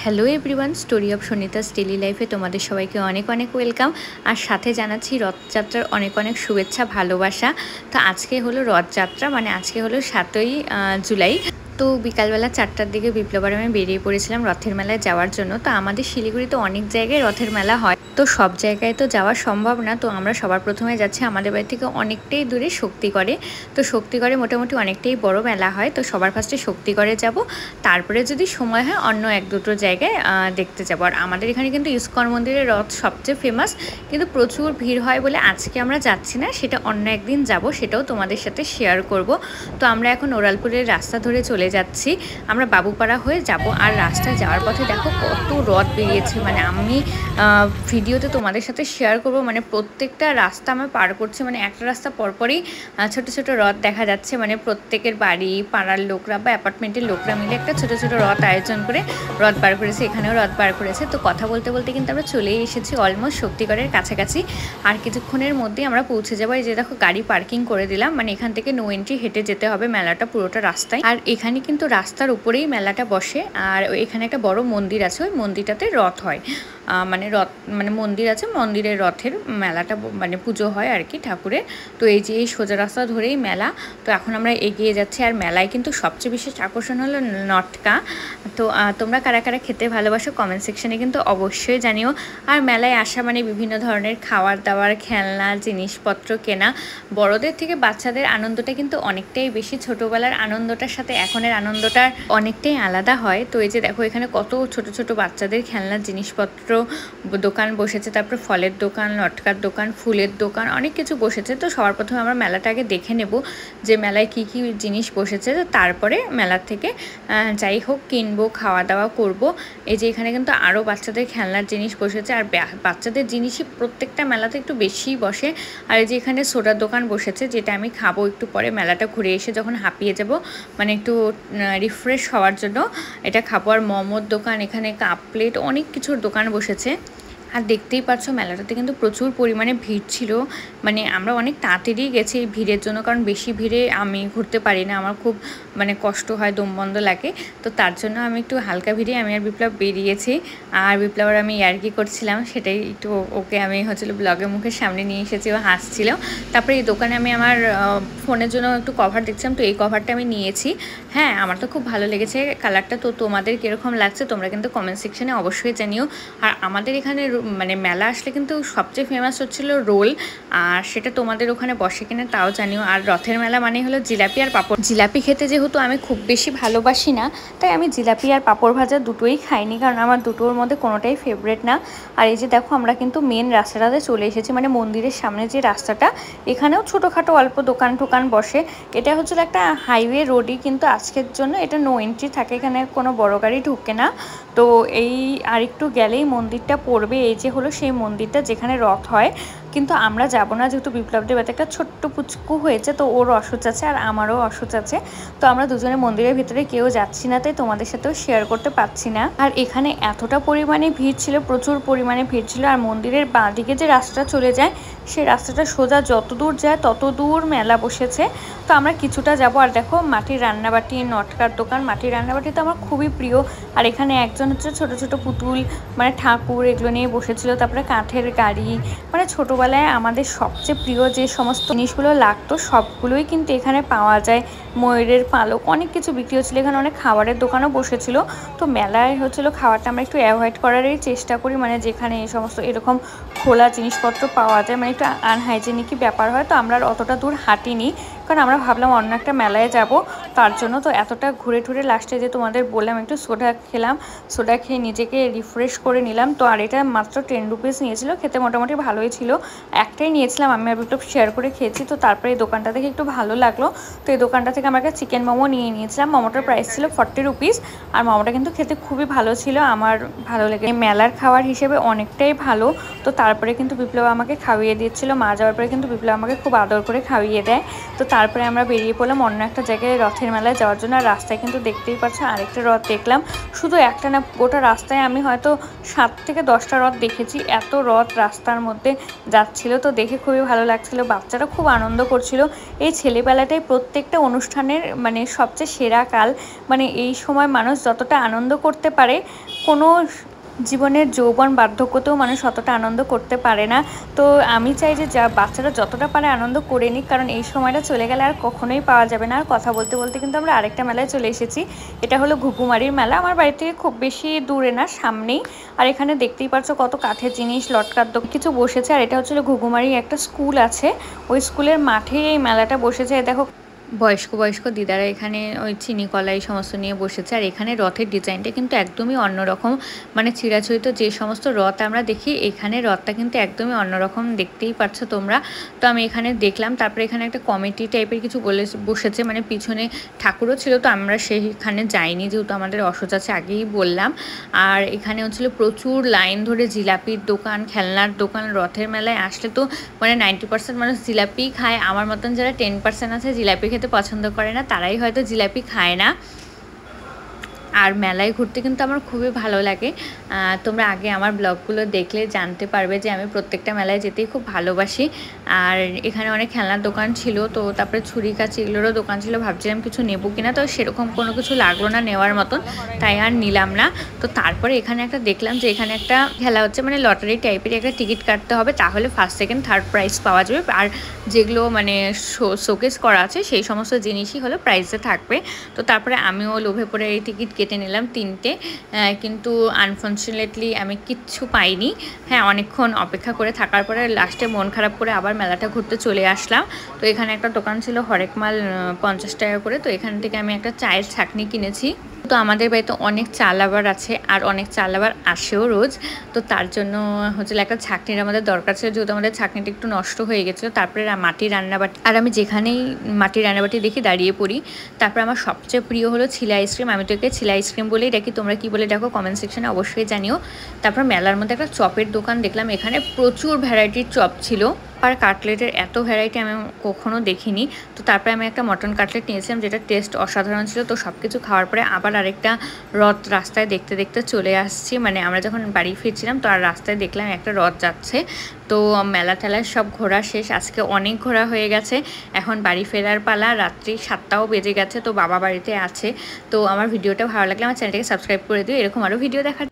Hello everyone, story of Sanita's daily লাইফে তোমাদের সবাইকে অনেক অনেক ওয়েলকাম। আর সাথে জানাচ্ছি রথযাত্রার অনেক অনেক শুভেচ্ছা, ভালোবাসা। তো আজকে হলো রথযাত্রা, মানে আজকে হলো 7ই জুলাই। তো বিকালবেলা 4টার দিকে বিপ্লবার আমি বেরিয়ে পড়েছিলাম রথের মেলায় যাওয়ার জন্য। তো আমাদের শিলিগুড়িতে অনেক জায়গায় রথের মেলা হয়, তো সব জায়গায় তো যাওয়া সম্ভব না। তো আমরা সবার প্রথমে যাচ্ছি আমাদের বাড়ি থেকে অনেকটাই দূরে শক্তিগড়ে। তো শক্তিগড়ে মোটামুটি অনেকটাই বড় মেলা হয়, তো সবার ফার্স্টে শক্তিগড়ে যাব, তারপরে যদি সময় হয় অন্য এক দুটো জায়গায় দেখতে যাবো। আর আমাদের এখানে কিন্তু ইস্কন মন্দিরের রথ সবচেয়ে ফেমাস, কিন্তু প্রচুর ভিড় হয় বলে আজকে আমরা যাচ্ছি না, সেটা অন্য একদিন যাব, সেটাও তোমাদের সাথে শেয়ার করব। তো আমরা এখন ওরালপুরের রাস্তা ধরে চলে যাচ্ছি, আমরা বাবুপাড়া হয়ে যাব। আর রাস্তায় যাওয়ার পথে দেখো কত রথ বেরিয়েছে, মানে আমি ভিডিওতে তোমাদের সাথে শেয়ার করব। মানে প্রত্যেকটা রাস্তা আমি পার করছি, মানে একটা রাস্তা পরপরই ছোট ছোট রথ দেখা যাচ্ছে, মানে প্রত্যেকের বাড়ি পাড়ার লোকরা বা অ্যাপার্টমেন্টের লোকরা মিলে একটা ছোট ছোট রথ আয়োজন করে রথ বার করেছে, এখানেও রথ বার করেছে। তো কথা বলতে বলতে কিন্তু আমরা চলেই এসেছি অলমোস্ট শক্তিগড়ের কাছাকাছি। আর কিছুক্ষণের মধ্যেই আমরা পৌঁছে যাবো। এই যে দেখো গাড়ি পার্কিং করে দিলাম, মানে এখান থেকে নো এন্ট্রি, হেঁটে যেতে হবে মেলাটা পুরোটা রাস্তায়। আর এখানে কিন্তু রাস্তার উপরেই মেলাটা বসে, আর এখানে একটা বড় মন্দির আছে, ওই মন্দিরটাতে রথ হয়, মানে রথ মানে মন্দির আছে, মন্দিরের রথের মেলাটা মানে পুজো হয় আর কি ঠাকুরের। তো এই যে এই সোজা রাস্তা ধরেই মেলা। তো এখন আমরা এগিয়ে যাচ্ছি। আর মেলায় কিন্তু সবচেয়ে বিশেষ আকর্ষণ হলো নটকা। তো তোমরা কারা কারা খেতে ভালোবাসো কমেন্ট সেকশনে কিন্তু অবশ্যই জানিও। আর মেলায় আসা মানে বিভিন্ন ধরনের খাবার দাবার, খেলনা, জিনিসপত্র কেনা, বড়দের থেকে বাচ্চাদের আনন্দটা কিন্তু অনেকটাই বেশি। ছোটোবেলার আনন্দটার সাথে এখনের আনন্দটা অনেকটাই আলাদা হয়। তো এই যে দেখো এখানে কত ছোট ছোট বাচ্চাদের খেলনার জিনিসপত্র দোকান বসেছে, তারপর ফলের দোকান, লটকার দোকান, ফুলের দোকান, অনেক কিছু বসেছে। তো সবার প্রথমে আমরা মেলাটা আগে দেখে নেব যে মেলায় কি কি জিনিস বসেছে, তো তারপরে মেলার থেকে যাই হোক কিনবো, খাওয়া দাওয়া করব। এই যে এখানে কিন্তু আরও বাচ্চাদের খেলনার জিনিস বসেছে, আর বাচ্চাদের জিনিসই প্রত্যেকটা মেলাতে একটু বেশিই বসে। আর এই যে এখানে সোডার দোকান বসেছে, যেটা আমি খাবো একটু পরে মেলাটা ঘুরে এসে যখন হাঁপিয়ে যাব, মানে একটু রিফ্রেশ হওয়ার জন্য এটা খাবো। আর মোমোর দোকান, এখানে কাপ প্লেট, অনেক কিছুর দোকান বসেছে। আর দেখতেই পাচ্ছ মেলাটাতে কিন্তু প্রচুর পরিমাণে ভিড় ছিল, মানে আমরা অনেক তাড়াতাড়ি গেছি এই ভিড়ের জন্য, কারণ বেশি ভিড়ে আমি ঘুরতে পারি না, আমার খুব মানে কষ্ট হয়, দম বন্ধ লাগে। তো তার জন্য আমি একটু হালকা ভিড়ে আমি আর বিপ্লব বেরিয়েছি। আর বিপ্লব আর আমি ইয়ার্কি করছিলাম, সেটাই একটু ওকে আমি হচ্ছিল ব্লগের মুখের সামনে নিয়ে এসেছি, ও হাসছিল। তারপরে এই দোকানে আমি আমার ফোনের জন্য একটু কভার দেখছিলাম, তো এই কভারটা আমি নিয়েছি। হ্যাঁ, আমার তো খুব ভালো লেগেছে কালারটা। তো তোমাদের কীরকম লাগছে তোমরা কিন্তু কমেন্ট সেকশানে অবশ্যই জানিও। আর আমাদের এখানে মানে মেলা আসলে কিন্তু সবচেয়ে ফেমাস হচ্ছিল রোল, আর সেটা তোমাদের ওখানে বসে কিনা তাও জানিও। আর রথের মেলা মানে হলো জিলাপি আর পাঁপড়। জিলাপি খেতে যেহেতু আমি খুব বেশি ভালোবাসি না, তাই আমি জিলাপি আর পাঁপড় ভাজা দুটোই খাইনি, কারণ আমার দুটোর মধ্যে কোনোটাই ফেভারেট না। আর এই যে দেখো আমরা কিন্তু মেন রাস্তাটাতে চলে এসেছি, মানে মন্দিরের সামনে যে রাস্তাটা, এখানেও ছোটোখাটো অল্প দোকান টোকান বসে। এটা হচ্ছিল একটা হাইওয়ে রোডই, কিন্তু আজকের জন্য এটা নো এন্ট্রি থাকে, এখানে কোনো বড় গাড়ি ঢুকে না। তো এই আর একটু গেলেই মন্দিরটা পড়বে, এই যে হলো সেই মন্দিরটা যেখানে রথ হয়। কিন্তু আমরা যাব না, যেহেতু বিপ্লবদের বাড়িতে একটা ছোট্ট পুচকু হয়েছে, তো ওর অসুচ আছে আর আমারও অসুচ আছে। তো আমরা দুজনে মন্দিরের ভিতরে কেউ যাচ্ছি না, তাই তোমাদের সাথেও শেয়ার করতে পারছি না। আর এখানে এতটা পরিমাণে ভিড় ছিল, প্রচুর পরিমাণে ভিড় ছিল। আর মন্দিরের বাঁ দিকে যে রাস্তা চলে যায়, সেই রাস্তাটা সোজা যত দূর যায় তত দূর মেলা বসেছে। তো আমরা কিছুটা যাব। আর দেখো মাটির রান্নাবাটি, নটকার দোকান, মাটির রান্নাবাটি তো আমার খুবই প্রিয়। আর এখানে একজন হচ্ছে ছোট ছোট পুতুল, মানে ঠাকুর, এগুলো নিয়ে বসেছিল। তারপরে কাঠের গাড়ি, মানে ছোটোবেলায় আমাদের সবচেয়ে প্রিয় যে সমস্ত জিনিসগুলো লাগতো সবগুলোই কিন্তু এখানে পাওয়া যায়। ময়ূরের পালক, অনেক কিছু বিক্রি হচ্ছিলো, এখানে অনেক খাবারের দোকানও বসেছিল। তো মেলায় হচ্ছিলো খাবারটা আমরা একটু অ্যাভয়েড করারই চেষ্টা করি, মানে যেখানে এই সমস্ত এরকম খোলা জিনিসপত্র পাওয়া যায়, মানে একটু আনহাইজেনিকই ব্যাপার হয়। তো আমরা আর অতটা দূর হাঁটিনি, কারণ আমরা ভাবলাম অন্য একটা মেলায় যাব, তার জন্য। তো এতটা ঘুরে ঘুরে লাস্টে যে তোমাদের বললাম একটু সোডা খেলাম, সোডা খেয়ে নিজেকে রিফ্রেশ করে নিলাম। তো আর এটা মাত্র 10 রুপিস নিয়েছিল, খেতে মোটামুটি ভালোই ছিল। একটাই নিয়েছিলাম, আমি আর একটু শেয়ার করে খেয়েছি। তো তারপরে এই দোকানটা থেকে একটু ভালো লাগলো, তো এই দোকানটা থেকে আমরা একটা চিকেন মোমো নিয়ে নিয়েছিলাম। মোমোটার প্রাইস ছিল 40 রুপিস, আর মোমোটা কিন্তু খেতে খুবই ভালো ছিল, আমার ভালো লেগে। মেলার খাবার হিসেবে অনেকটাই ভালো। তো তারপরে কিন্তু বিপ্লব আমাকে খাইয়ে দিচ্ছিল, মা যাওয়ার পরে কিন্তু বিপ্লব আমাকে খুব আদর করে খাইয়ে দেয়। তো তারপরে আমরা বেরিয়ে পড়লাম অন্য একটা জায়গায় রথের রথের মেলায় যাওয়ার জন্য। আর রাস্তায় কিন্তু দেখতেই পাচ্ছ আরেকটা রথ দেখলাম, শুধু একটা না, গোটা রাস্তায় আমি হয়তো 7 থেকে 10টা রথ দেখেছি। এত রথ রাস্তার মধ্যে যাচ্ছিল, তো দেখে খুবই ভালো লাগছিল। বাচ্চারা খুব আনন্দ করছিল। এই ছেলেবেলাটাই প্রত্যেকটা অনুষ্ঠানের মানে সবচেয়ে সেরা কাল। মানে এই সময় মানুষ যতটা আনন্দ করতে পারে, কোনো জীবনের যৌবন বার্ধক্যতেও মানুষ অতটা আনন্দ করতে পারে না। তো আমি চাই যে বাচ্চারা যতটা পারে আনন্দ করে নিক, কারণ এই সময়টা চলে গেলে আর কখনোই পাওয়া যাবে না। আর কথা বলতে বলতে কিন্তু আমরা আরেকটা মেলায় চলে এসেছি। এটা হলো ঘুঘুমারির মেলা। আমার বাড়ি থেকে খুব বেশি দূরে না, সামনেই। আর এখানে দেখতেই পাচ্ছ কত কাঠের জিনিস, লটকার কিছু বসেছে। আর এটা হচ্ছিল ঘুঘুমারি একটা স্কুল আছে, ওই স্কুলের মাঠে এই মেলাটা বসেছে। দেখো বয়স্ক দিদারা এখানে ওই চিনি কলা এই সমস্ত নিয়ে বসেছে। আর এখানে রথের ডিজাইনটা কিন্তু একদমই অন্যরকম, মানে চিরাচরিত যে সমস্ত রথ আমরা দেখি, এখানে রথটা কিন্তু একদমই অন্যরকম, দেখতেই পাচ্ছ তোমরা। তো আমি এখানে দেখলাম। তারপরে এখানে একটা কমিটি টাইপের কিছু বসেছে, মানে পিছনে ঠাকুরও ছিল, তো আমরা সেইখানে যাইনি যেহেতু আমাদের অসুখ আছে, আগেই বললাম। আর এখানে হচ্ছিল প্রচুর লাইন ধরে জিলাপির দোকান, খেলনার দোকান। রথের মেলায় আসলে তো মানে 90% মানুষ জিলাপিই খায়। আমার মতন যারা 10% আছে জিলাপি খেতে পছন্দ করে না, তারাই হয়তো জিলাপি খায় না। আর মেলায় ঘুরতে কিন্তু আমার খুবই ভালো লাগে। তোমরা আগে আমার ব্লগগুলো দেখলে জানতে পারবে যে আমি প্রত্যেকটা মেলায় যেতেই খুব ভালোবাসি। আর এখানে অনেক খেলনার দোকান ছিল, তো তারপরে ছুরি কাঁচি এগুলোরও দোকান ছিল। ভাবছিলাম কিছু নেবো কিনা, তো সেরকম কোনো কিছু লাগলো না নেওয়ার মতন, তাই আর নিলাম না। তো তারপরে এখানে একটা দেখলাম যে এখানে একটা খেলা হচ্ছে, মানে লটারি টাইপের একটা টিকিট কাটতে হবে, তাহলে ফার্স্ট সেকেন্ড থার্ড প্রাইজ পাওয়া যাবে। আর যেগুলো মানে শোকেস করা আছে সেই সমস্ত জিনিসই হলো প্রাইজে থাকবে। তো তারপরে আমিও লোভে পড়ে এই টিকিট কেটে নিলাম 3টে, কিন্তু আনফর্চুনেটলি আমি কিচ্ছু পাইনি। হ্যাঁ, অনেকক্ষণ অপেক্ষা করে থাকার পরে লাস্টে মন খারাপ করে আবার মেলাটা ঘুরতে চলে আসলাম। তো এখানে একটা দোকান ছিল হরেক মাল 50 টাকা করে, তো এখান থেকে আমি একটা চায়ের ছাঁকনি কিনেছি। তো আমাদের বাড়িতে অনেক চা লাভার আছে, আর অনেক চা লাভার আসেও রোজ। তো তার জন্য হচ্ছে একটা ছাঁকনির আমাদের দরকার ছিল, যেহেতু আমাদের ছাঁকনিটা একটু নষ্ট হয়ে গেছিলো। তারপরে মাটির রান্নাবাটি, আর আমি যেখানেই মাটির রান্নাবাটি দেখি দাঁড়িয়ে পড়ি। তারপর আমার সবচেয়ে প্রিয় হলো ছিলা আইসক্রিম। আমি তো একে ছিলা আইসক্রিম বলেই ডাকি, তোমরা কি বলে দেখো কমেন্ট সেকশনে অবশ্যই জানিও। তারপর মেলার মধ্যে একটা চপের দোকান দেখলাম, এখানে প্রচুর ভ্যারাইটির চপ ছিল। আর কাটলেটের এত ভ্যারাইটি আমি কখনো দেখিনি। তো তারপরে আমি একটা মটন কাটলেট নিয়েছিলাম, যেটা টেস্ট অসাধারণ ছিল। তো সব কিছু খাওয়ার পরে আবার আরেকটা রথ রাস্তায় দেখতে দেখতে চলে আসছি, মানে আমরা যখন বাড়ি ফিরছিলাম তো আর রাস্তায় দেখলাম একটা রথ যাচ্ছে। তো মেলা টেলায় সব ঘোরা শেষ, আজকে অনেক ঘোরা হয়ে গেছে। এখন বাড়ি ফেরার পালা, রাত্রি 7টাও বেজে গেছে। তো বাবা বাড়িতে আছে। তো আমার ভিডিওটা ভালো লাগলে আমার চ্যানেলটাকে সাবস্ক্রাইব করে দিও, এরকম আরও ভিডিও দেখার।